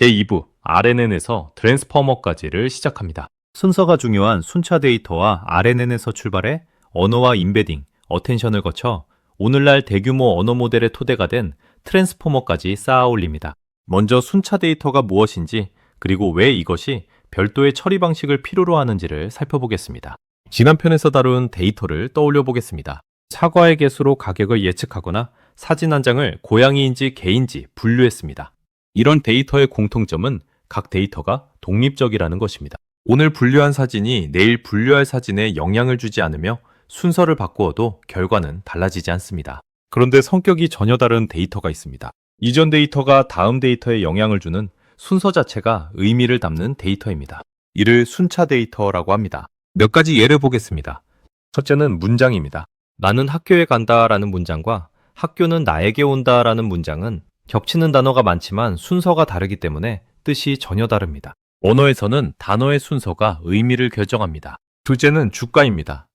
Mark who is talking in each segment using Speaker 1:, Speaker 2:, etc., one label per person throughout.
Speaker 1: 제2부 RNN에서 트랜스포머까지를 시작합니다. 순서가 중요한 순차 데이터와 RNN에서 출발해 언어와 임베딩, 어텐션을 거쳐 오늘날 대규모 언어 모델의 토대가 된 트랜스포머까지 쌓아 올립니다. 먼저 순차 데이터가 무엇인지, 그리고 왜 이것이 별도의 처리 방식을 필요로 하는지를 살펴보겠습니다. 지난 편에서 다룬 데이터를 떠올려 보겠습니다. 사과의 개수로 가격을 예측하거나 사진 한 장을 고양이인지 개인지 분류했습니다. 이런 데이터의 공통점은 각 데이터가 독립적이라는 것입니다. 오늘 분류한 사진이 내일 분류할 사진에 영향을 주지 않으며 순서를 바꾸어도 결과는 달라지지 않습니다. 그런데 성격이 전혀 다른 데이터가 있습니다. 이전 데이터가 다음 데이터에 영향을 주는 순서 자체가 의미를 담는 데이터입니다. 이를 순차 데이터라고 합니다. 몇 가지 예를 보겠습니다. 첫째는 문장입니다. 나는 학교에 간다라는 문장과 학교는 나에게 온다라는 문장은 겹치는 단어가 많지만 순서가 다르기 때문에 뜻이 전혀 다릅니다. 언어에서는 단어의 순서가 의미를 결정합니다. 둘째는 주가입니다.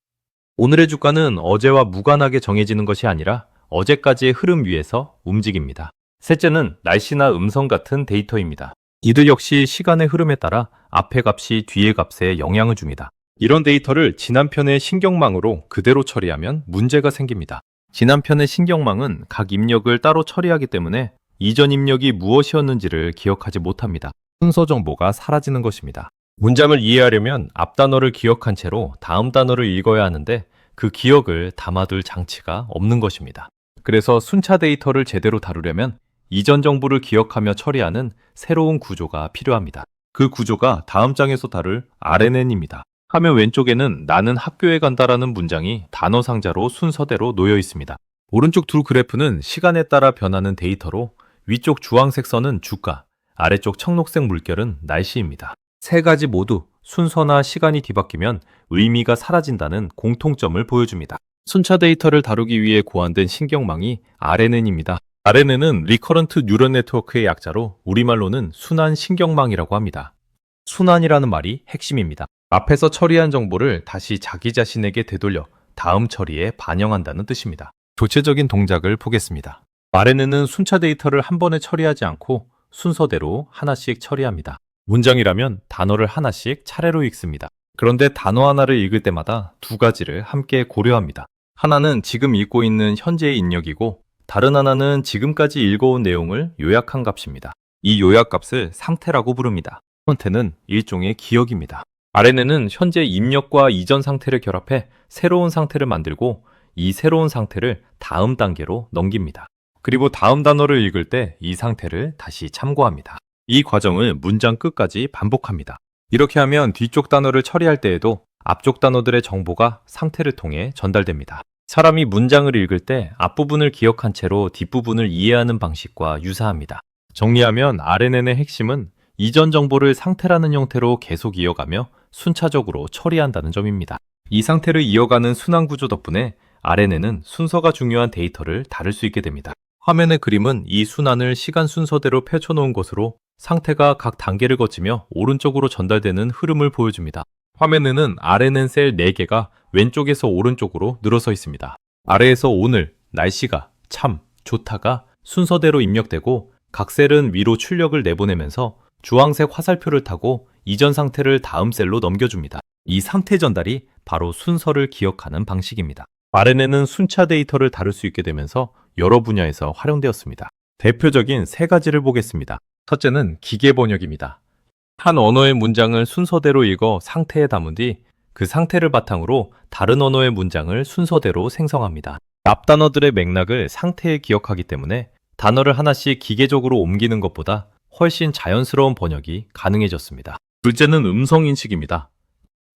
Speaker 1: 오늘의 주가는 어제와 무관하게 정해지는 것이 아니라 어제까지의 흐름 위에서 움직입니다. 셋째는 날씨나 음성 같은 데이터입니다. 이들 역시 시간의 흐름에 따라 앞의 값이 뒤의 값에 영향을 줍니다. 이런 데이터를 지난 편의 신경망으로 그대로 처리하면 문제가 생깁니다. 지난 편의 신경망은 각 입력을 따로 처리하기 때문에 이전 입력이 무엇이었는지를 기억하지 못합니다. 순서 정보가 사라지는 것입니다. 문장을 이해하려면 앞 단어를 기억한 채로 다음 단어를 읽어야 하는데 그 기억을 담아둘 장치가 없는 것입니다. 그래서 순차 데이터를 제대로 다루려면 이전 정보를 기억하며 처리하는 새로운 구조가 필요합니다. 그 구조가 다음 장에서 다룰 RNN입니다. 화면 왼쪽에는 나는 학교에 간다라는 문장이 단어 상자로 순서대로 놓여 있습니다. 오른쪽 두 그래프는 시간에 따라 변하는 데이터로 위쪽 주황색 선은 주가, 아래쪽 청록색 물결은 날씨입니다. 세 가지 모두 순서나 시간이 뒤바뀌면 의미가 사라진다는 공통점을 보여줍니다. 순차 데이터를 다루기 위해 고안된 신경망이 RNN입니다. RNN은 리커런트 뉴런 네트워크의 약자로 우리말로는 순환 신경망이라고 합니다. 순환이라는 말이 핵심입니다. 앞에서 처리한 정보를 다시 자기 자신에게 되돌려 다음 처리에 반영한다는 뜻입니다. 조체적인 동작을 보겠습니다. RNN은 순차 데이터를 한 번에 처리하지 않고 순서대로 하나씩 처리합니다. 문장이라면 단어를 하나씩 차례로 읽습니다. 그런데 단어 하나를 읽을 때마다 두 가지를 함께 고려합니다. 하나는 지금 읽고 있는 현재의 입력이고 다른 하나는 지금까지 읽어온 내용을 요약한 값입니다. 이 요약 값을 상태라고 부릅니다. 상태는 일종의 기억입니다. RNN은 현재 입력과 이전 상태를 결합해 새로운 상태를 만들고 이 새로운 상태를 다음 단계로 넘깁니다. 그리고 다음 단어를 읽을 때 이 상태를 다시 참고합니다. 이 과정을 문장 끝까지 반복합니다. 이렇게 하면 뒤쪽 단어를 처리할 때에도 앞쪽 단어들의 정보가 상태를 통해 전달됩니다. 사람이 문장을 읽을 때 앞부분을 기억한 채로 뒷부분을 이해하는 방식과 유사합니다. 정리하면 RNN의 핵심은 이전 정보를 상태라는 형태로 계속 이어가며 순차적으로 처리한다는 점입니다. 이 상태를 이어가는 순환 구조 덕분에 RNN은 순서가 중요한 데이터를 다룰 수 있게 됩니다. 화면의 그림은 이 순환을 시간 순서대로 펼쳐놓은 것으로 상태가 각 단계를 거치며 오른쪽으로 전달되는 흐름을 보여줍니다. 화면에는 RNN 셀 4개가 왼쪽에서 오른쪽으로 늘어서 있습니다. 아래에서 오늘, 날씨가, 참, 좋다가 순서대로 입력되고 각 셀은 위로 출력을 내보내면서 주황색 화살표를 타고 이전 상태를 다음 셀로 넘겨줍니다. 이 상태 전달이 바로 순서를 기억하는 방식입니다. RNN은 순차 데이터를 다룰 수 있게 되면서 여러 분야에서 활용되었습니다. 대표적인 세 가지를 보겠습니다. 첫째는 기계 번역입니다. 한 언어의 문장을 순서대로 읽어 상태에 담은 뒤 그 상태를 바탕으로 다른 언어의 문장을 순서대로 생성합니다. 앞 단어들의 맥락을 상태에 기억하기 때문에 단어를 하나씩 기계적으로 옮기는 것보다 훨씬 자연스러운 번역이 가능해졌습니다. 둘째는 음성 인식입니다.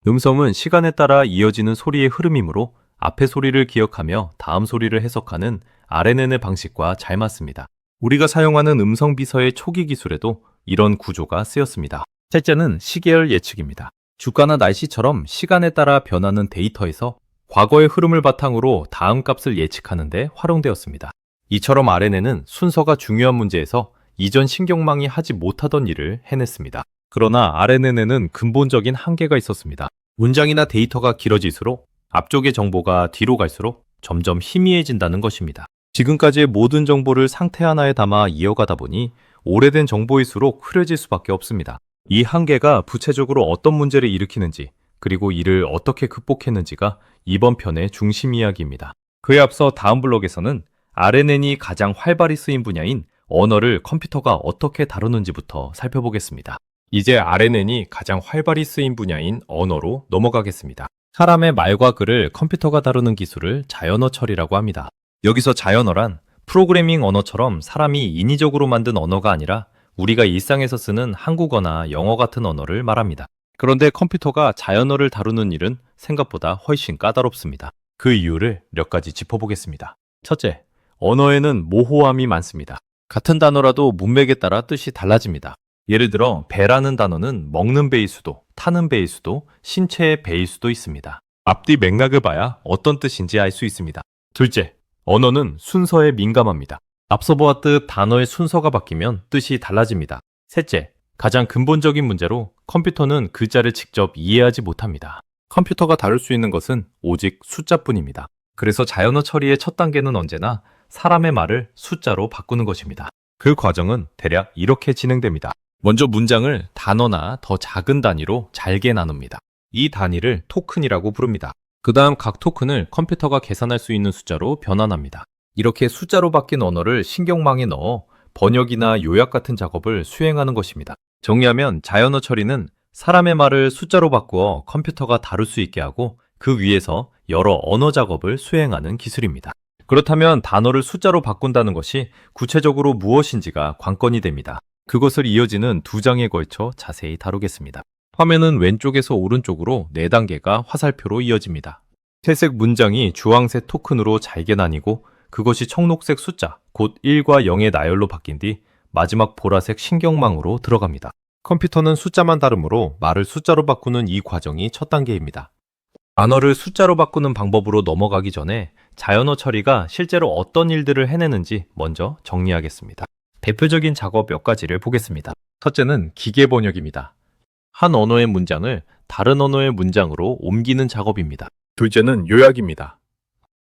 Speaker 1: 음성은 시간에 따라 이어지는 소리의 흐름이므로 앞의 소리를 기억하며 다음 소리를 해석하는 RNN의 방식과 잘 맞습니다. 우리가 사용하는 음성 비서의 초기 기술에도 이런 구조가 쓰였습니다. 셋째는 시계열 예측입니다. 주가나 날씨처럼 시간에 따라 변하는 데이터에서 과거의 흐름을 바탕으로 다음 값을 예측하는 데 활용되었습니다. 이처럼 RNN은 순서가 중요한 문제에서 이전 신경망이 하지 못하던 일을 해냈습니다. 그러나 RNN에는 근본적인 한계가 있었습니다. 문장이나 데이터가 길어질수록 앞쪽의 정보가 뒤로 갈수록 점점 희미해진다는 것입니다. 지금까지의 모든 정보를 상태 하나에 담아 이어가다 보니 오래된 정보일수록 흐려질 수밖에 없습니다. 이 한계가 구체적으로 어떤 문제를 일으키는지, 그리고 이를 어떻게 극복했는지가 이번 편의 중심 이야기입니다. 그에 앞서 다음 블록에서는 RNN이 가장 활발히 쓰인 분야인 언어를 컴퓨터가 어떻게 다루는지부터 살펴보겠습니다. 이제 RNN이 가장 활발히 쓰인 분야인 언어로 넘어가겠습니다. 사람의 말과 글을 컴퓨터가 다루는 기술을 자연어 처리라고 합니다. 여기서 자연어란 프로그래밍 언어처럼 사람이 인위적으로 만든 언어가 아니라 우리가 일상에서 쓰는 한국어나 영어 같은 언어를 말합니다. 그런데 컴퓨터가 자연어를 다루는 일은 생각보다 훨씬 까다롭습니다. 그 이유를 몇 가지 짚어보겠습니다. 첫째, 언어에는 모호함이 많습니다. 같은 단어라도 문맥에 따라 뜻이 달라집니다. 예를 들어 배라는 단어는 먹는 배일 수도, 타는 배일 수도, 신체의 배일 수도 있습니다. 앞뒤 맥락을 봐야 어떤 뜻인지 알 수 있습니다. 둘째, 언어는 순서에 민감합니다. 앞서 보았듯 단어의 순서가 바뀌면 뜻이 달라집니다. 셋째, 가장 근본적인 문제로 컴퓨터는 글자를 직접 이해하지 못합니다. 컴퓨터가 다룰 수 있는 것은 오직 숫자뿐입니다. 그래서 자연어 처리의 첫 단계는 언제나 사람의 말을 숫자로 바꾸는 것입니다. 그 과정은 대략 이렇게 진행됩니다. 먼저 문장을 단어나 더 작은 단위로 잘게 나눕니다. 이 단위를 토큰이라고 부릅니다. 그 다음 각 토큰을 컴퓨터가 계산할 수 있는 숫자로 변환합니다. 이렇게 숫자로 바뀐 언어를 신경망에 넣어 번역이나 요약 같은 작업을 수행하는 것입니다. 정리하면 자연어 처리는 사람의 말을 숫자로 바꾸어 컴퓨터가 다룰 수 있게 하고 그 위에서 여러 언어 작업을 수행하는 기술입니다. 그렇다면 단어를 숫자로 바꾼다는 것이 구체적으로 무엇인지가 관건이 됩니다. 그것을 이어지는 두 장에 걸쳐 자세히 다루겠습니다. 화면은 왼쪽에서 오른쪽으로 4단계가 화살표로 이어집니다. 회색 문장이 주황색 토큰으로 잘게 나뉘고 그것이 청록색 숫자, 곧 1과 0의 나열로 바뀐 뒤 마지막 보라색 신경망으로 들어갑니다. 컴퓨터는 숫자만 다르므로 말을 숫자로 바꾸는 이 과정이 첫 단계입니다. 단어를 숫자로 바꾸는 방법으로 넘어가기 전에 자연어 처리가 실제로 어떤 일들을 해내는지 먼저 정리하겠습니다. 대표적인 작업 몇 가지를 보겠습니다. 첫째는 기계 번역입니다. 한 언어의 문장을 다른 언어의 문장으로 옮기는 작업입니다. 둘째는 요약입니다.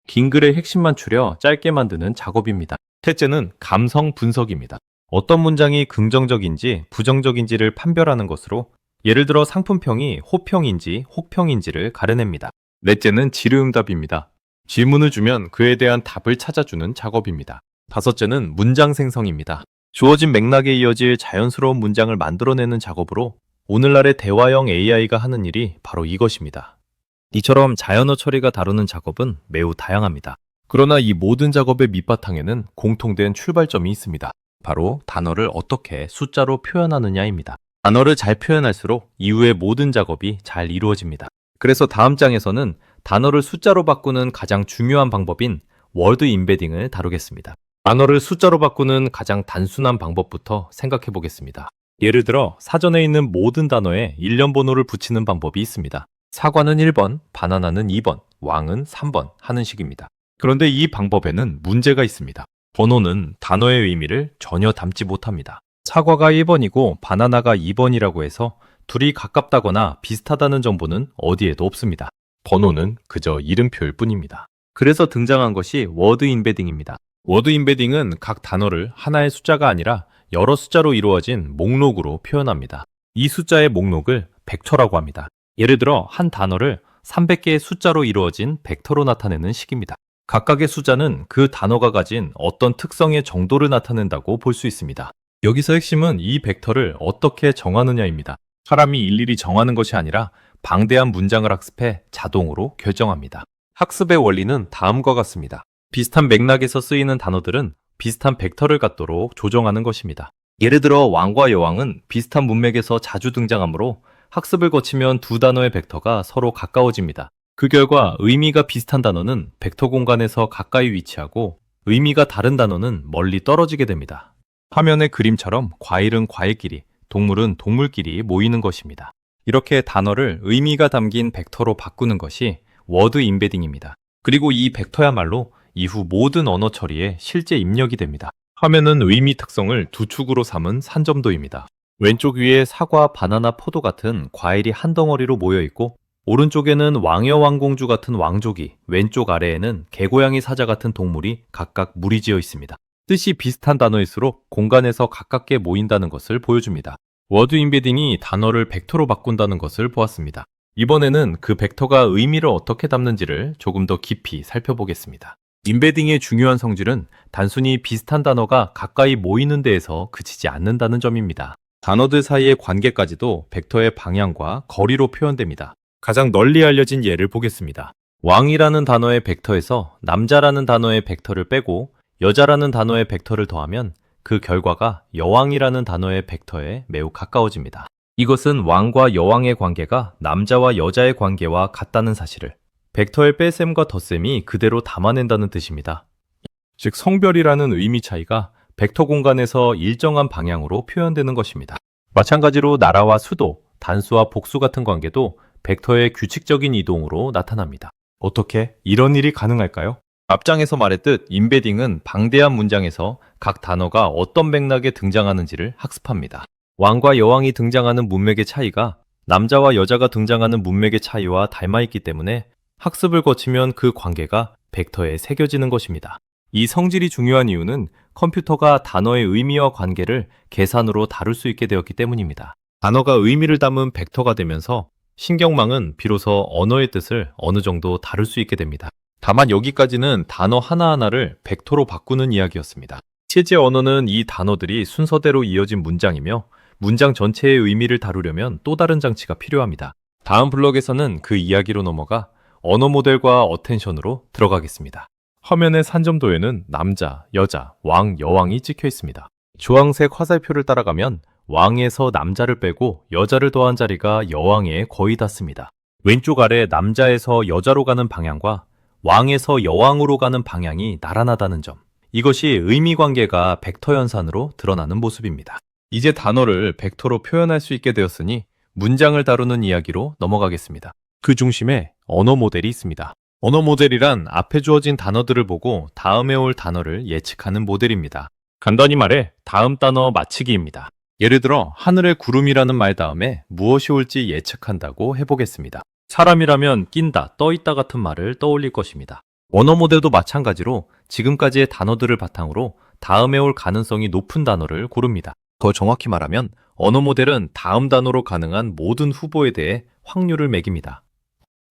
Speaker 1: 긴 글의 핵심만 추려 짧게 만드는 작업입니다. 셋째는 감성 분석입니다. 어떤 문장이 긍정적인지 부정적인지를 판별하는 것으로 예를 들어 상품평이 호평인지 혹평인지를 가려냅니다. 넷째는 질의응답입니다. 질문을 주면 그에 대한 답을 찾아주는 작업입니다. 다섯째는 문장 생성입니다. 주어진 맥락에 이어질 자연스러운 문장을 만들어내는 작업으로 오늘날의 대화형 AI가 하는 일이 바로 이것입니다. 이처럼 자연어 처리가 다루는 작업은 매우 다양합니다. 그러나 이 모든 작업의 밑바탕에는 공통된 출발점이 있습니다. 바로 단어를 어떻게 숫자로 표현하느냐입니다. 단어를 잘 표현할수록 이후의 모든 작업이 잘 이루어집니다. 그래서 다음 장에서는 단어를 숫자로 바꾸는 가장 중요한 방법인 워드 임베딩을 다루겠습니다. 단어를 숫자로 바꾸는 가장 단순한 방법부터 생각해 보겠습니다. 예를 들어 사전에 있는 모든 단어에 일련 번호를 붙이는 방법이 있습니다. 사과는 1번, 바나나는 2번, 왕은 3번 하는 식입니다. 그런데 이 방법에는 문제가 있습니다. 번호는 단어의 의미를 전혀 담지 못합니다. 사과가 1번이고 바나나가 2번이라고 해서 둘이 가깝다거나 비슷하다는 정보는 어디에도 없습니다. 번호는 그저 이름표일 뿐입니다. 그래서 등장한 것이 워드 임베딩입니다. 워드 임베딩은 각 단어를 하나의 숫자가 아니라 여러 숫자로 이루어진 목록으로 표현합니다. 이 숫자의 목록을 벡터라고 합니다. 예를 들어 한 단어를 300개의 숫자로 이루어진 벡터로 나타내는 식입니다. 각각의 숫자는 그 단어가 가진 어떤 특성의 정도를 나타낸다고 볼 수 있습니다. 여기서 핵심은 이 벡터를 어떻게 정하느냐입니다. 사람이 일일이 정하는 것이 아니라 방대한 문장을 학습해 자동으로 결정합니다. 학습의 원리는 다음과 같습니다. 비슷한 맥락에서 쓰이는 단어들은 비슷한 벡터를 갖도록 조정하는 것입니다. 예를 들어 왕과 여왕은 비슷한 문맥에서 자주 등장하므로 학습을 거치면 두 단어의 벡터가 서로 가까워집니다. 그 결과 의미가 비슷한 단어는 벡터 공간에서 가까이 위치하고 의미가 다른 단어는 멀리 떨어지게 됩니다. 화면의 그림처럼 과일은 과일끼리, 동물은 동물끼리 모이는 것입니다. 이렇게 단어를 의미가 담긴 벡터로 바꾸는 것이 워드 임베딩입니다. 그리고 이 벡터야말로 이후 모든 언어 처리에 실제 입력이 됩니다. 화면은 의미 특성을 두 축으로 삼은 산점도입니다. 왼쪽 위에 사과, 바나나, 포도 같은 과일이 한 덩어리로 모여 있고 오른쪽에는 왕여 왕공주 같은 왕족이, 왼쪽 아래에는 개고양이 사자 같은 동물이 각각 무리지어 있습니다. 뜻이 비슷한 단어일수록 공간에서 가깝게 모인다는 것을 보여줍니다. 워드 임베딩이 단어를 벡터로 바꾼다는 것을 보았습니다. 이번에는 그 벡터가 의미를 어떻게 담는지를 조금 더 깊이 살펴보겠습니다. 임베딩의 중요한 성질은 단순히 비슷한 단어가 가까이 모이는 데에서 그치지 않는다는 점입니다. 단어들 사이의 관계까지도 벡터의 방향과 거리로 표현됩니다. 가장 널리 알려진 예를 보겠습니다. 왕이라는 단어의 벡터에서 남자라는 단어의 벡터를 빼고 여자라는 단어의 벡터를 더하면 그 결과가 여왕이라는 단어의 벡터에 매우 가까워집니다. 이것은 왕과 여왕의 관계가 남자와 여자의 관계와 같다는 사실을 벡터의 뺄셈과 덧셈이 그대로 담아낸다는 뜻입니다. 즉 성별이라는 의미 차이가 벡터 공간에서 일정한 방향으로 표현되는 것입니다. 마찬가지로 나라와 수도, 단수와 복수 같은 관계도 벡터의 규칙적인 이동으로 나타납니다. 어떻게 이런 일이 가능할까요? 앞장에서 말했듯 임베딩은 방대한 문장에서 각 단어가 어떤 맥락에 등장하는지를 학습합니다. 왕과 여왕이 등장하는 문맥의 차이가 남자와 여자가 등장하는 문맥의 차이와 닮아있기 때문에 학습을 거치면 그 관계가 벡터에 새겨지는 것입니다. 이 성질이 중요한 이유는 컴퓨터가 단어의 의미와 관계를 계산으로 다룰 수 있게 되었기 때문입니다. 단어가 의미를 담은 벡터가 되면서 신경망은 비로소 언어의 뜻을 어느 정도 다룰 수 있게 됩니다. 다만 여기까지는 단어 하나하나를 벡터로 바꾸는 이야기였습니다. 실제 언어는 이 단어들이 순서대로 이어진 문장이며 문장 전체의 의미를 다루려면 또 다른 장치가 필요합니다. 다음 블록에서는 그 이야기로 넘어가 언어 모델과 어텐션으로 들어가겠습니다. 화면의 산점도에는 남자, 여자, 왕, 여왕이 찍혀 있습니다. 주황색 화살표를 따라가면 왕에서 남자를 빼고 여자를 더한 자리가 여왕에 거의 닿습니다. 왼쪽 아래 남자에서 여자로 가는 방향과 왕에서 여왕으로 가는 방향이 나란하다는 점. 이것이 의미 관계가 벡터 연산으로 드러나는 모습입니다. 이제 단어를 벡터로 표현할 수 있게 되었으니 문장을 다루는 이야기로 넘어가겠습니다. 그 중심에 언어 모델이 있습니다. 언어 모델이란 앞에 주어진 단어들을 보고 다음에 올 단어를 예측하는 모델입니다. 간단히 말해 다음 단어 맞히기입니다. 예를 들어 하늘의 구름이라는 말 다음에 무엇이 올지 예측한다고 해보겠습니다. 사람이라면 낀다, 떠있다 같은 말을 떠올릴 것입니다. 언어 모델도 마찬가지로 지금까지의 단어들을 바탕으로 다음에 올 가능성이 높은 단어를 고릅니다. 더 정확히 말하면 언어 모델은 다음 단어로 가능한 모든 후보에 대해 확률을 매깁니다.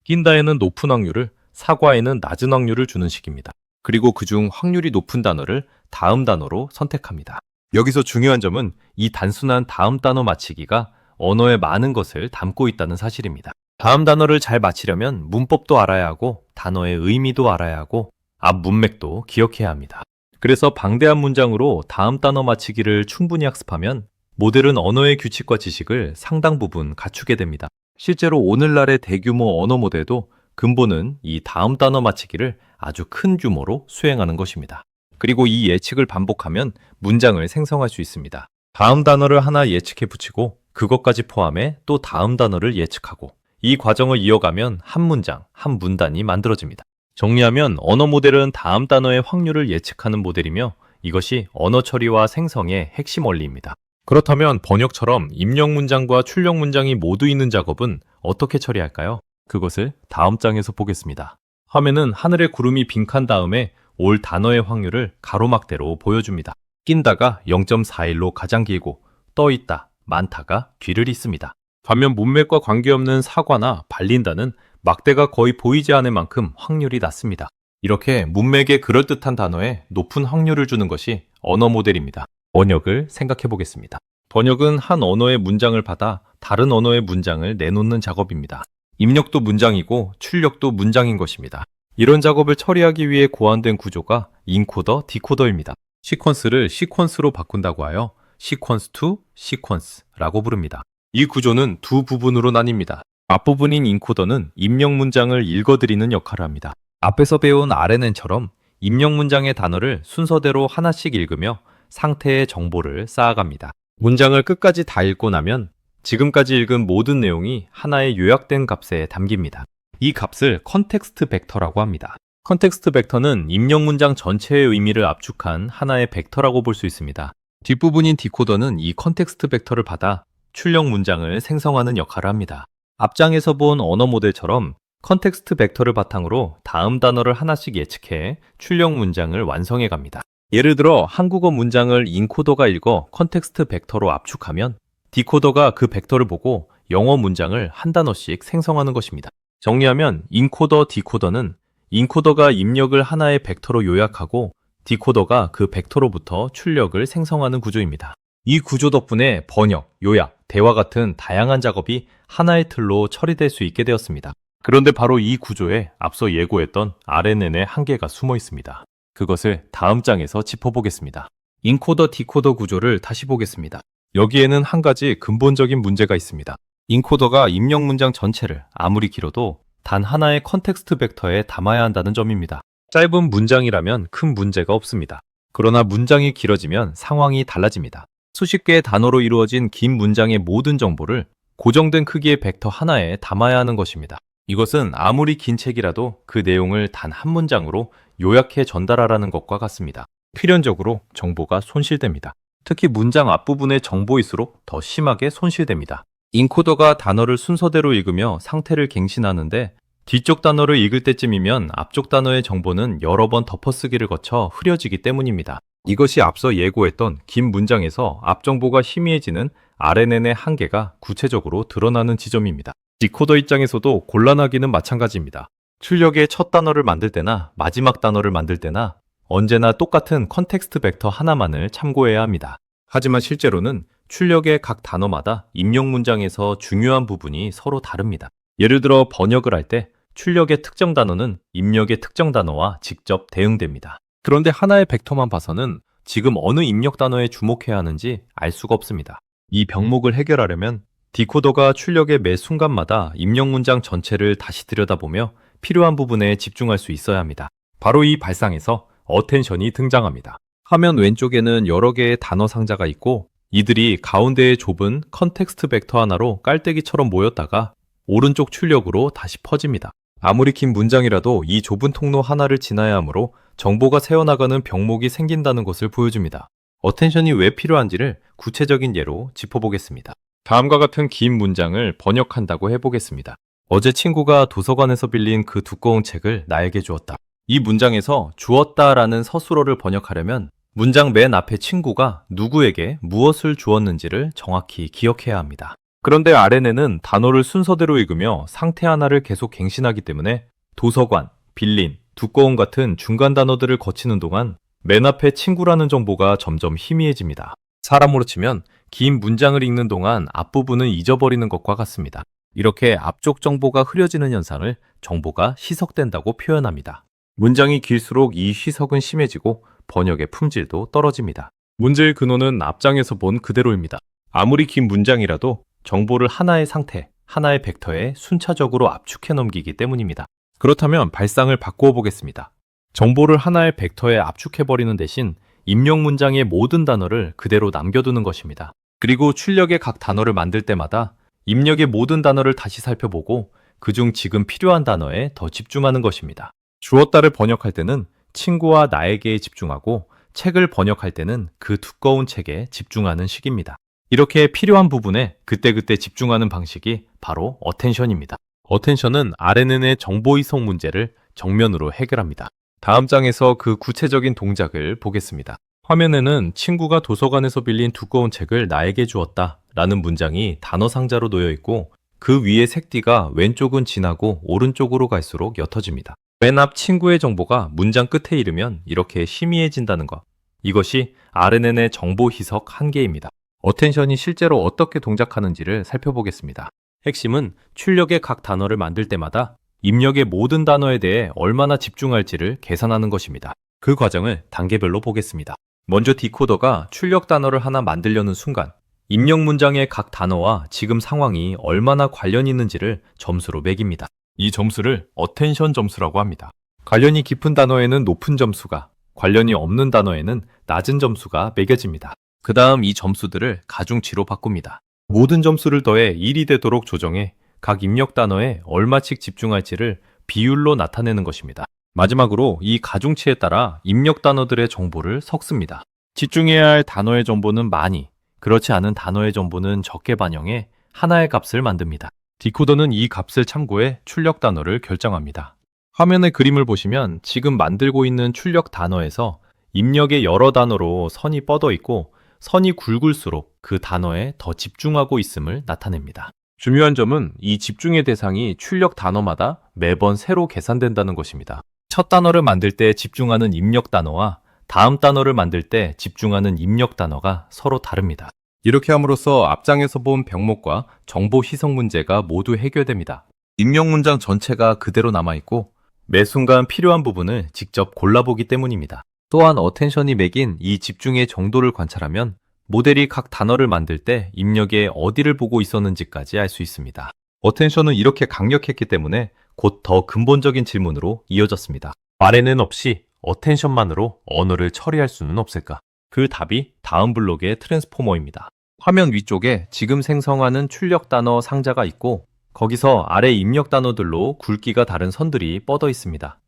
Speaker 1: 낀다에는 높은 확률을, 사과에는 낮은 확률을 주는 식입니다. 그리고 그중 확률이 높은 단어를 다음 단어로 선택합니다. 여기서 중요한 점은 이 단순한 다음 단어 맞히기가 언어의 많은 것을 담고 있다는 사실입니다. 다음 단어를 잘 맞히려면 문법도 알아야 하고 단어의 의미도 알아야 하고 앞 문맥도 기억해야 합니다. 그래서 방대한 문장으로 다음 단어 맞히기를 충분히 학습하면 모델은 언어의 규칙과 지식을 상당 부분 갖추게 됩니다. 실제로 오늘날의 대규모 언어 모델도 근본은 이 다음 단어 맞히기를 아주 큰 규모로 수행하는 것입니다. 그리고 이 예측을 반복하면 문장을 생성할 수 있습니다. 다음 단어를 하나 예측해 붙이고 그것까지 포함해 또 다음 단어를 예측하고 이 과정을 이어가면 한 문장, 한 문단이 만들어집니다. 정리하면 언어 모델은 다음 단어의 확률을 예측하는 모델이며 이것이 언어 처리와 생성의 핵심 원리입니다. 그렇다면 번역처럼 입력 문장과 출력 문장이 모두 있는 작업은 어떻게 처리할까요? 그것을 다음 장에서 보겠습니다. 화면은 하늘의 구름이 빈칸 다음에 올 단어의 확률을 가로막대로 보여줍니다. 낀다가 0.41로 가장 길고 떠있다, 많다가 뒤를 잇습니다. 반면 문맥과 관계없는 사과나 발린다는 막대가 거의 보이지 않을 만큼 확률이 낮습니다. 이렇게 문맥에 그럴듯한 단어에 높은 확률을 주는 것이 언어 모델입니다. 번역을 생각해 보겠습니다. 번역은 한 언어의 문장을 받아 다른 언어의 문장을 내놓는 작업입니다. 입력도 문장이고 출력도 문장인 것입니다. 이런 작업을 처리하기 위해 고안된 구조가 인코더, 디코더입니다. 시퀀스를 시퀀스로 바꾼다고 하여 시퀀스 투 시퀀스라고 부릅니다. 이 구조는 두 부분으로 나뉩니다. 앞부분인 인코더는 입력 문장을 읽어드리는 역할을 합니다. 앞에서 배운 RNN처럼 입력 문장의 단어를 순서대로 하나씩 읽으며 상태의 정보를 쌓아갑니다. 문장을 끝까지 다 읽고 나면 지금까지 읽은 모든 내용이 하나의 요약된 값에 담깁니다. 이 값을 컨텍스트 벡터라고 합니다. 컨텍스트 벡터는 입력 문장 전체의 의미를 압축한 하나의 벡터라고 볼 수 있습니다. 뒷부분인 디코더는 이 컨텍스트 벡터를 받아 출력 문장을 생성하는 역할을 합니다. 앞장에서 본 언어 모델처럼 컨텍스트 벡터를 바탕으로 다음 단어를 하나씩 예측해 출력 문장을 완성해 갑니다. 예를 들어 한국어 문장을 인코더가 읽어 컨텍스트 벡터로 압축하면 디코더가 그 벡터를 보고 영어 문장을 한 단어씩 생성하는 것입니다. 정리하면 인코더, 디코더는 인코더가 입력을 하나의 벡터로 요약하고 디코더가 그 벡터로부터 출력을 생성하는 구조입니다. 이 구조 덕분에 번역, 요약, 대화 같은 다양한 작업이 하나의 틀로 처리될 수 있게 되었습니다. 그런데 바로 이 구조에 앞서 예고했던 RNN의 한계가 숨어 있습니다. 그것을 다음 장에서 짚어보겠습니다. 인코더, 디코더 구조를 다시 보겠습니다. 여기에는 한 가지 근본적인 문제가 있습니다. 인코더가 입력 문장 전체를 아무리 길어도 단 하나의 컨텍스트 벡터에 담아야 한다는 점입니다. 짧은 문장이라면 큰 문제가 없습니다. 그러나 문장이 길어지면 상황이 달라집니다. 수십 개의 단어로 이루어진 긴 문장의 모든 정보를 고정된 크기의 벡터 하나에 담아야 하는 것입니다. 이것은 아무리 긴 책이라도 그 내용을 단 한 문장으로 요약해 전달하라는 것과 같습니다. 필연적으로 정보가 손실됩니다. 특히 문장 앞부분의 정보일수록 더 심하게 손실됩니다. 인코더가 단어를 순서대로 읽으며 상태를 갱신하는데 뒤쪽 단어를 읽을 때쯤이면 앞쪽 단어의 정보는 여러 번 덮어쓰기를 거쳐 흐려지기 때문입니다. 이것이 앞서 예고했던 긴 문장에서 앞 정보가 희미해지는 RNN의 한계가 구체적으로 드러나는 지점입니다. 디코더 입장에서도 곤란하기는 마찬가지입니다. 출력의 첫 단어를 만들 때나 마지막 단어를 만들 때나 언제나 똑같은 컨텍스트 벡터 하나만을 참고해야 합니다. 하지만 실제로는 출력의 각 단어마다 입력 문장에서 중요한 부분이 서로 다릅니다. 예를 들어 번역을 할 때 출력의 특정 단어는 입력의 특정 단어와 직접 대응됩니다. 그런데 하나의 벡터만 봐서는 지금 어느 입력 단어에 주목해야 하는지 알 수가 없습니다. 이 병목을 해결하려면 디코더가 출력의 매 순간마다 입력 문장 전체를 다시 들여다보며 필요한 부분에 집중할 수 있어야 합니다. 바로 이 발상에서 어텐션이 등장합니다. 화면 왼쪽에는 여러 개의 단어 상자가 있고 이들이 가운데에 좁은 컨텍스트 벡터 하나로 깔때기처럼 모였다가 오른쪽 출력으로 다시 퍼집니다. 아무리 긴 문장이라도 이 좁은 통로 하나를 지나야 하므로 정보가 새어나가는 병목이 생긴다는 것을 보여줍니다. 어텐션이 왜 필요한지를 구체적인 예로 짚어보겠습니다. 다음과 같은 긴 문장을 번역한다고 해보겠습니다. 어제 친구가 도서관에서 빌린 그 두꺼운 책을 나에게 주었다. 이 문장에서 주었다라는 서술어를 번역하려면 문장 맨 앞에 친구가 누구에게 무엇을 주었는지를 정확히 기억해야 합니다. 그런데 RNN은 단어를 순서대로 읽으며 상태 하나를 계속 갱신하기 때문에 도서관, 빌린, 두꺼운 같은 중간 단어들을 거치는 동안 맨 앞에 친구라는 정보가 점점 희미해집니다. 사람으로 치면 긴 문장을 읽는 동안 앞부분은 잊어버리는 것과 같습니다. 이렇게 앞쪽 정보가 흐려지는 현상을 정보가 희석된다고 표현합니다. 문장이 길수록 이 희석은 심해지고 번역의 품질도 떨어집니다. 문제의 근원은 앞장에서 본 그대로입니다. 아무리 긴 문장이라도 정보를 하나의 상태, 하나의 벡터에 순차적으로 압축해 넘기기 때문입니다. 그렇다면 발상을 바꾸어 보겠습니다. 정보를 하나의 벡터에 압축해버리는 대신 입력 문장의 모든 단어를 그대로 남겨두는 것입니다. 그리고 출력의 각 단어를 만들 때마다 입력의 모든 단어를 다시 살펴보고 그중 지금 필요한 단어에 더 집중하는 것입니다. 주었다를 번역할 때는 친구와 나에게에 집중하고 책을 번역할 때는 그 두꺼운 책에 집중하는 식입니다. 이렇게 필요한 부분에 그때그때 집중하는 방식이 바로 어텐션입니다. 어텐션은 RNN의 정보 이송 문제를 정면으로 해결합니다. 다음 장에서 그 구체적인 동작을 보겠습니다. 화면에는 친구가 도서관에서 빌린 두꺼운 책을 나에게 주었다 라는 문장이 단어 상자로 놓여 있고 그 위에 색띠가 왼쪽은 진하고 오른쪽으로 갈수록 옅어집니다. 맨 앞 친구의 정보가 문장 끝에 이르면 이렇게 희미해진다는 것. 이것이 RNN의 정보 희석 한계입니다. 어텐션이 실제로 어떻게 동작하는지를 살펴보겠습니다. 핵심은 출력의 각 단어를 만들 때마다 입력의 모든 단어에 대해 얼마나 집중할지를 계산하는 것입니다. 그 과정을 단계별로 보겠습니다. 먼저 디코더가 출력 단어를 하나 만들려는 순간 입력 문장의 각 단어와 지금 상황이 얼마나 관련이 있는지를 점수로 매깁니다. 이 점수를 어텐션 점수라고 합니다. 관련이 깊은 단어에는 높은 점수가, 관련이 없는 단어에는 낮은 점수가 매겨집니다. 그 다음 이 점수들을 가중치로 바꿉니다. 모든 점수를 더해 1이 되도록 조정해 각 입력 단어에 얼마씩 집중할지를 비율로 나타내는 것입니다. 마지막으로 이 가중치에 따라 입력 단어들의 정보를 섞습니다. 집중해야 할 단어의 정보는 많이, 그렇지 않은 단어의 정보는 적게 반영해 하나의 값을 만듭니다. 디코더는 이 값을 참고해 출력 단어를 결정합니다. 화면의 그림을 보시면 지금 만들고 있는 출력 단어에서 입력의 여러 단어로 선이 뻗어 있고 선이 굵을수록 그 단어에 더 집중하고 있음을 나타냅니다. 중요한 점은 이 집중의 대상이 출력 단어마다 매번 새로 계산된다는 것입니다. 첫 단어를 만들 때 집중하는 입력 단어와 다음 단어를 만들 때 집중하는 입력 단어가 서로 다릅니다. 이렇게 함으로써 앞장에서 본 병목과 정보 희석 문제가 모두 해결됩니다. 입력 문장 전체가 그대로 남아있고 매 순간 필요한 부분을 직접 골라보기 때문입니다. 또한 어텐션이 매긴 이 집중의 정도를 관찰하면 모델이 각 단어를 만들 때 입력에 어디를 보고 있었는지까지 알 수 있습니다. 어텐션은 이렇게 강력했기 때문에 곧 더 근본적인 질문으로 이어졌습니다. 말에는 없이 어텐션만으로 언어를 처리할 수는 없을까? 그 답이 다음 블록의 트랜스포머입니다. 화면 위쪽에 지금 생성하는 출력 단어 상자가 있고 거기서 아래 입력 단어들로 굵기가 다른 선들이 뻗어 있습니다.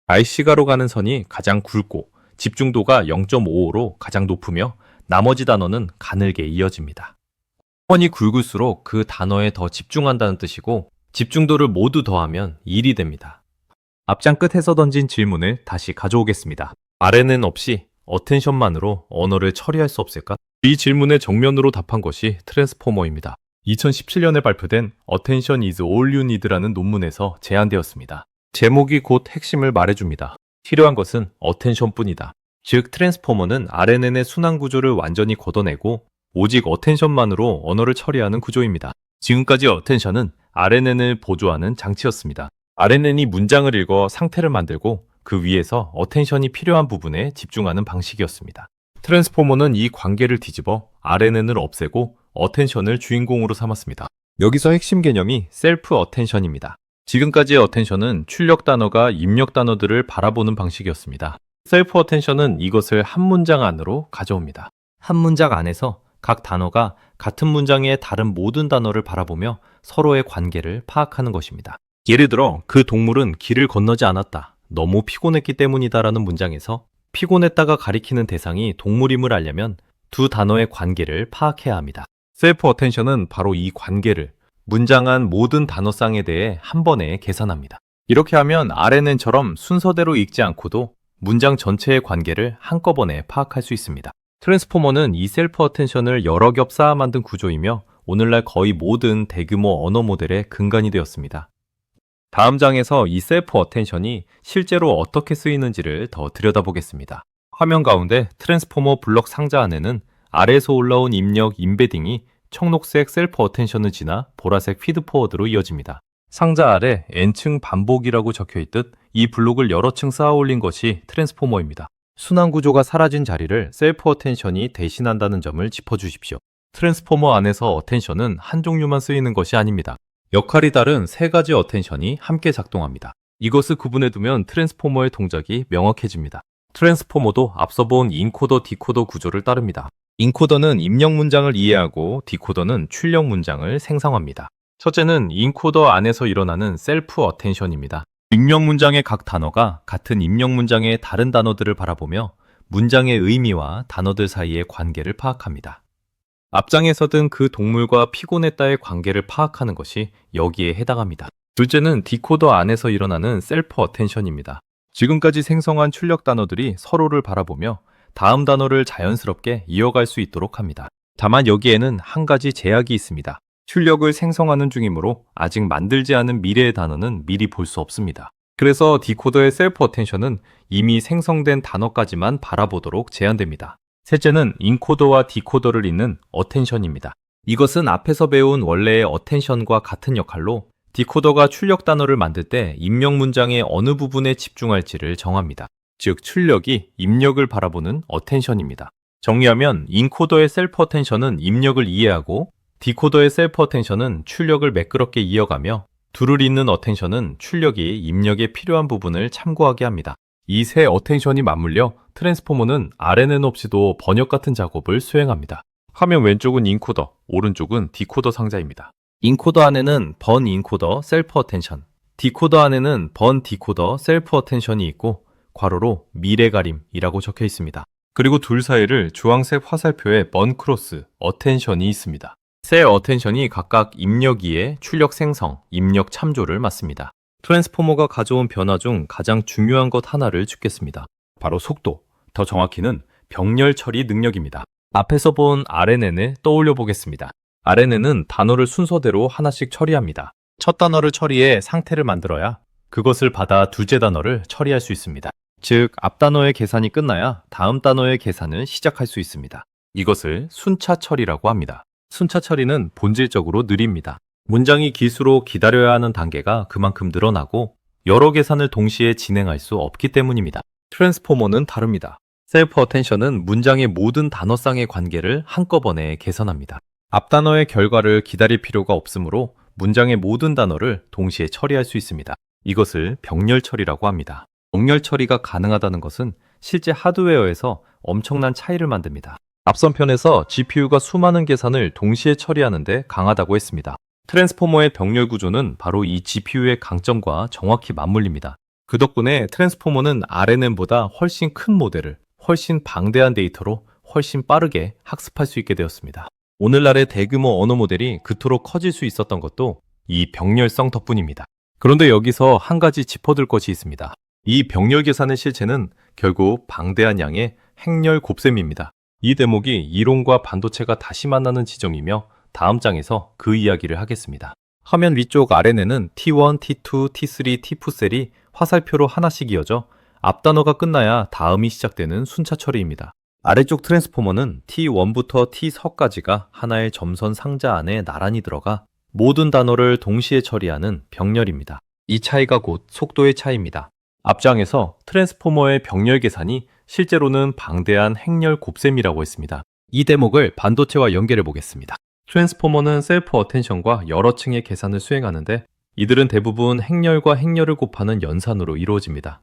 Speaker 1: IC가로 가는 선이 가장 굵고 집중도가 0.55로 가장 높으며 나머지 단어는 가늘게 이어집니다. 선이 굵을수록 그 단어에 더 집중한다는 뜻이고 집중도를 모두 더하면 1이 됩니다. 앞장 끝에서 던진 질문을 다시 가져오겠습니다. 아래는 없이 어텐션만으로 언어를 처리할 수 없을까? 이 질문에 정면으로 답한 것이 트랜스포머입니다. 2017년에 발표된 Attention is all you need라는 논문에서 제안되었습니다. 제목이 곧 핵심을 말해줍니다. 필요한 것은 어텐션뿐이다. 즉 트랜스포머는 RNN의 순환 구조를 완전히 걷어내고 오직 어텐션만으로 언어를 처리하는 구조입니다. 지금까지 어텐션은 RNN을 보조하는 장치였습니다. RNN이 문장을 읽어 상태를 만들고 그 위에서 어텐션이 필요한 부분에 집중하는 방식이었습니다. 트랜스포머는 이 관계를 뒤집어 RNN을 없애고 어텐션을 주인공으로 삼았습니다. 여기서 핵심 개념이 셀프 어텐션입니다. 지금까지의 어텐션은 출력 단어가 입력 단어들을 바라보는 방식이었습니다. 셀프 어텐션은 이것을 한 문장 안으로 가져옵니다. 한 문장 안에서 각 단어가 같은 문장의 다른 모든 단어를 바라보며 서로의 관계를 파악하는 것입니다. 예를 들어 그 동물은 길을 건너지 않았다. 너무 피곤했기 때문이다라는 문장에서 피곤했다가 가리키는 대상이 동물임을 알려면 두 단어의 관계를 파악해야 합니다. 셀프 어텐션은 바로 이 관계를 문장 안 모든 단어쌍에 대해 한 번에 계산합니다. 이렇게 하면 RNN처럼 순서대로 읽지 않고도 문장 전체의 관계를 한꺼번에 파악할 수 있습니다. 트랜스포머는 이 셀프 어텐션을 여러 겹 쌓아 만든 구조이며 오늘날 거의 모든 대규모 언어 모델의 근간이 되었습니다. 다음 장에서 이 셀프 어텐션이 실제로 어떻게 쓰이는지를 더 들여다보겠습니다. 화면 가운데 트랜스포머 블럭 상자 안에는 아래에서 올라온 입력 임베딩이 청록색 셀프 어텐션을 지나 보라색 피드포워드로 이어집니다. 상자 아래 n층 반복이라고 적혀있듯 이 블록을 여러 층 쌓아 올린 것이 트랜스포머입니다. 순환 구조가 사라진 자리를 셀프 어텐션이 대신한다는 점을 짚어주십시오. 트랜스포머 안에서 어텐션은 한 종류만 쓰이는 것이 아닙니다. 역할이 다른 세 가지 어텐션이 함께 작동합니다. 이것을 구분해 두면 트랜스포머의 동작이 명확해집니다. 트랜스포머도 앞서 본 인코더, 디코더 구조를 따릅니다. 인코더는 입력 문장을 이해하고 디코더는 출력 문장을 생성합니다. 첫째는 인코더 안에서 일어나는 셀프 어텐션입니다. 입력 문장의 각 단어가 같은 입력 문장의 다른 단어들을 바라보며 문장의 의미와 단어들 사이의 관계를 파악합니다. 앞장에서 든 그 동물과 피곤했다의 관계를 파악하는 것이 여기에 해당합니다. 둘째는 디코더 안에서 일어나는 셀프 어텐션입니다. 지금까지 생성한 출력 단어들이 서로를 바라보며 다음 단어를 자연스럽게 이어갈 수 있도록 합니다. 다만 여기에는 한 가지 제약이 있습니다. 출력을 생성하는 중이므로 아직 만들지 않은 미래의 단어는 미리 볼 수 없습니다. 그래서 디코더의 셀프 어텐션은 이미 생성된 단어까지만 바라보도록 제한됩니다. 셋째는 인코더와 디코더를 잇는 어텐션입니다. 이것은 앞에서 배운 원래의 어텐션과 같은 역할로 디코더가 출력 단어를 만들 때 입력 문장의 어느 부분에 집중할지를 정합니다. 즉 출력이 입력을 바라보는 어텐션입니다. 정리하면 인코더의 셀프 어텐션은 입력을 이해하고 디코더의 셀프 어텐션은 출력을 매끄럽게 이어가며 둘을 잇는 어텐션은 출력이 입력에 필요한 부분을 참고하게 합니다. 이 세 어텐션이 맞물려 트랜스포머는 RNN 없이도 번역 같은 작업을 수행합니다. 화면 왼쪽은 인코더, 오른쪽은 디코더 상자입니다. 인코더 안에는 번 인코더 셀프 어텐션, 디코더 안에는 번 디코더 셀프 어텐션이 있고 괄호로 미래가림이라고 적혀 있습니다. 그리고 둘 사이를 주황색 화살표에 번 크로스 어텐션이 있습니다. 세 어텐션이 각각 입력 이해, 출력 생성, 입력 참조를 맡습니다. 트랜스포머가 가져온 변화 중 가장 중요한 것 하나를 짚겠습니다. 바로 속도. 더 정확히는 병렬 처리 능력입니다. 앞에서 본 RNN을 떠올려 보겠습니다. RNN은 단어를 순서대로 하나씩 처리합니다. 첫 단어를 처리해 상태를 만들어야 그것을 받아 두째 단어를 처리할 수 있습니다. 즉, 앞 단어의 계산이 끝나야 다음 단어의 계산을 시작할 수 있습니다. 이것을 순차 처리라고 합니다. 순차 처리는 본질적으로 느립니다. 문장이 길수록 기다려야 하는 단계가 그만큼 늘어나고 여러 계산을 동시에 진행할 수 없기 때문입니다. 트랜스포머는 다릅니다. 셀프 어텐션은 문장의 모든 단어쌍의 관계를 한꺼번에 계산합니다. 앞 단어의 결과를 기다릴 필요가 없으므로 문장의 모든 단어를 동시에 처리할 수 있습니다. 이것을 병렬 처리라고 합니다. 병렬 처리가 가능하다는 것은 실제 하드웨어에서 엄청난 차이를 만듭니다. 앞선 편에서 GPU가 수많은 계산을 동시에 처리하는데 강하다고 했습니다. 트랜스포머의 병렬 구조는 바로 이 GPU의 강점과 정확히 맞물립니다. 그 덕분에 트랜스포머는 RNN보다 훨씬 큰 모델을 훨씬 방대한 데이터로 훨씬 빠르게 학습할 수 있게 되었습니다. 오늘날의 대규모 언어 모델이 그토록 커질 수 있었던 것도 이 병렬성 덕분입니다. 그런데 여기서 한 가지 짚어둘 것이 있습니다. 이 병렬 계산의 실체는 결국 방대한 양의 행렬 곱셈입니다. 이 대목이 이론과 반도체가 다시 만나는 지점이며 다음 장에서 그 이야기를 하겠습니다. 화면 위쪽 RNN은 T1, T2, T3, T4 셀이 화살표로 하나씩 이어져 앞 단어가 끝나야 다음이 시작되는 순차 처리입니다. 아래쪽 트랜스포머는 T1부터 T서까지가 하나의 점선 상자 안에 나란히 들어가 모든 단어를 동시에 처리하는 병렬입니다. 이 차이가 곧 속도의 차이입니다. 앞장에서 트랜스포머의 병렬 계산이 실제로는 방대한 행렬 곱셈이라고 했습니다. 이 대목을 반도체와 연결해 보겠습니다. 트랜스포머는 셀프 어텐션과 여러 층의 계산을 수행하는데 이들은 대부분 행렬과 행렬을 곱하는 연산으로 이루어집니다.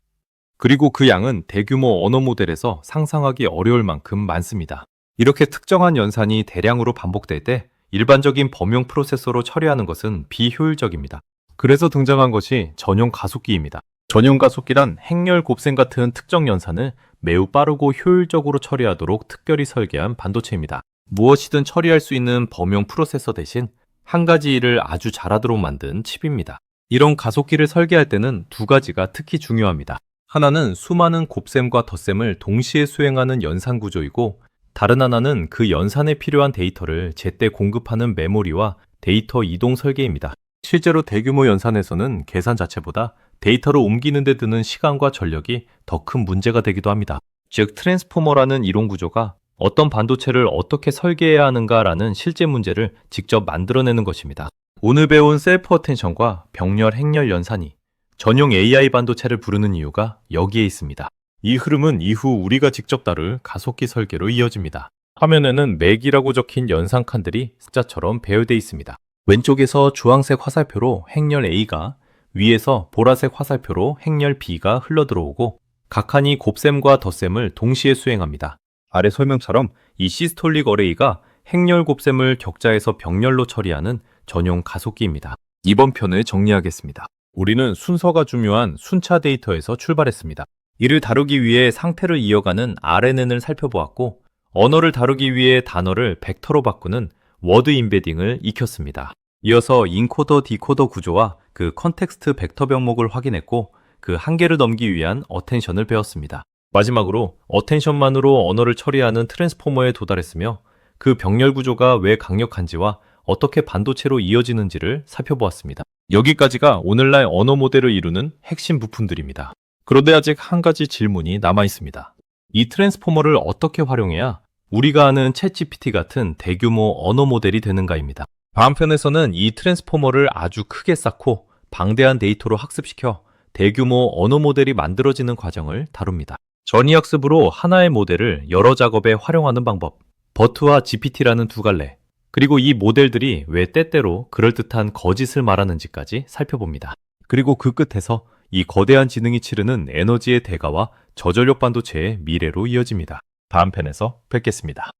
Speaker 1: 그리고 그 양은 대규모 언어 모델에서 상상하기 어려울 만큼 많습니다. 이렇게 특정한 연산이 대량으로 반복될 때 일반적인 범용 프로세서로 처리하는 것은 비효율적입니다. 그래서 등장한 것이 전용 가속기입니다. 전용 가속기란 행렬 곱셈 같은 특정 연산을 매우 빠르고 효율적으로 처리하도록 특별히 설계한 반도체입니다. 무엇이든 처리할 수 있는 범용 프로세서 대신 한 가지 일을 아주 잘하도록 만든 칩입니다. 이런 가속기를 설계할 때는 두 가지가 특히 중요합니다. 하나는 수많은 곱셈과 덧셈을 동시에 수행하는 연산 구조이고 다른 하나는 그 연산에 필요한 데이터를 제때 공급하는 메모리와 데이터 이동 설계입니다. 실제로 대규모 연산에서는 계산 자체보다 데이터를 옮기는 데 드는 시간과 전력이 더 큰 문제가 되기도 합니다. 즉, 트랜스포머라는 이론 구조가 어떤 반도체를 어떻게 설계해야 하는가라는 실제 문제를 직접 만들어내는 것입니다. 오늘 배운 셀프 어텐션과 병렬 행렬 연산이 전용 AI 반도체를 부르는 이유가 여기에 있습니다. 이 흐름은 이후 우리가 직접 다룰 가속기 설계로 이어집니다. 화면에는 맥이라고 적힌 연산 칸들이 숫자처럼 배열되어 있습니다. 왼쪽에서 주황색 화살표로 행렬 A가, 위에서 보라색 화살표로 행렬 B가 흘러들어오고 각 칸이 곱셈과 덧셈을 동시에 수행합니다. 아래 설명처럼 이 시스톨릭 어레이가 행렬 곱셈을 격자에서 병렬로 처리하는 전용 가속기입니다. 이번 편을 정리하겠습니다. 우리는 순서가 중요한 순차 데이터에서 출발했습니다. 이를 다루기 위해 상태를 이어가는 RNN을 살펴보았고 언어를 다루기 위해 단어를 벡터로 바꾸는 워드 임베딩을 익혔습니다. 이어서 인코더 디코더 구조와 그 컨텍스트 벡터 병목을 확인했고 그 한계를 넘기 위한 어텐션을 배웠습니다. 마지막으로 어텐션만으로 언어를 처리하는 트랜스포머에 도달했으며 그 병렬 구조가 왜 강력한지와 어떻게 반도체로 이어지는지를 살펴보았습니다. 여기까지가 오늘날 언어 모델을 이루는 핵심 부품들입니다. 그런데 아직 한 가지 질문이 남아 있습니다. 이 트랜스포머를 어떻게 활용해야 우리가 아는 챗GPT 같은 대규모 언어 모델이 되는가입니다. 다음 편에서는 이 트랜스포머를 아주 크게 쌓고 방대한 데이터로 학습시켜 대규모 언어 모델이 만들어지는 과정을 다룹니다. 전이학습으로 하나의 모델을 여러 작업에 활용하는 방법, 버트와 GPT라는 두 갈래, 그리고 이 모델들이 왜 때때로 그럴듯한 거짓을 말하는지까지 살펴봅니다. 그리고 그 끝에서 이 거대한 지능이 치르는 에너지의 대가와 저전력 반도체의 미래로 이어집니다. 다음 편에서 뵙겠습니다.